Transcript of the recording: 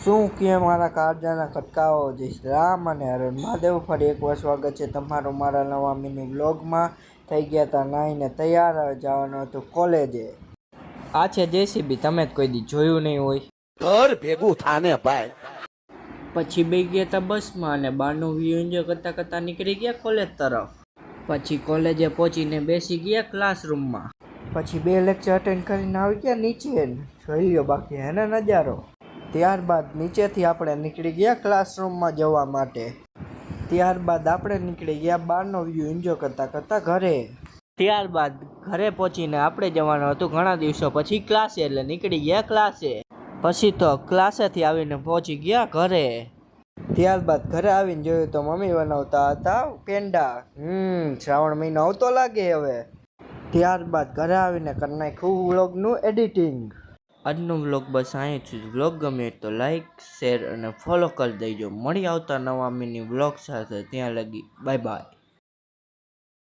શું કે મારા કાળજાના કટકાઓ જય શ્રી રામ અને હરે મહાદેવ. ફરી એકવાર સ્વાગત છે તમારું મારા નવા મિની વ્લોગમાં. થઈ ગયા હતા નાઈને તૈયાર, હવે જવાનું હતું કોલેજે. આ છે જેસીબી, તમે જ કોઈ દી જોયું નહીં હોય. ઘર ભેગું થાને ભાઈ. પછી બે ગયા હતા બસમાં અને બહારનું વ્યૂ એન્જોય કરતા કરતા નીકળી ગયા કોલેજ તરફ. પછી કોલેજે પહોંચીને બેસી ગયા ક્લાસરૂમમાં. પછી 2 લેક્ચર અટેન્ડ કરીને આવી ગયા નીચે. જોઈ લ્યો બાકી હેને નજારો. ત્યારબાદ નીચેથી આપણે નીકળી ગયા ક્લાસરૂમમાં જવા માટે. ત્યારબાદ આપણે નીકળી ગયા બહારનો વ્યૂ એન્જોય કરતા કરતા ઘરે. ત્યારબાદ ઘરે પહોંચીને આપણે જવાનું હતું ઘણા દિવસો પછી ક્લાસે, એટલે નીકળી ગયા ક્લાસે. પછી તો ક્લાસેથી આવીને પહોંચી ગયા ઘરે. ત્યારબાદ ઘરે આવીને જોયું તો મમ્મી બનાવતા હતા પેંડા. શ્રાવણ મહિનો આવતો લાગે હવે. ત્યારબાદ ઘરે આવીને કરી નાખ્યું વ્લોગનું એડિટિંગ. આજનો વ્લોગ બસ અહીં જ. વ્લોગ ગમે તો લાઈક, શેર અને ફોલો કરી દેજો. મળી આવતા નવા મિની વ્લોગ સાથે. ત્યાં લગી બાય બાય.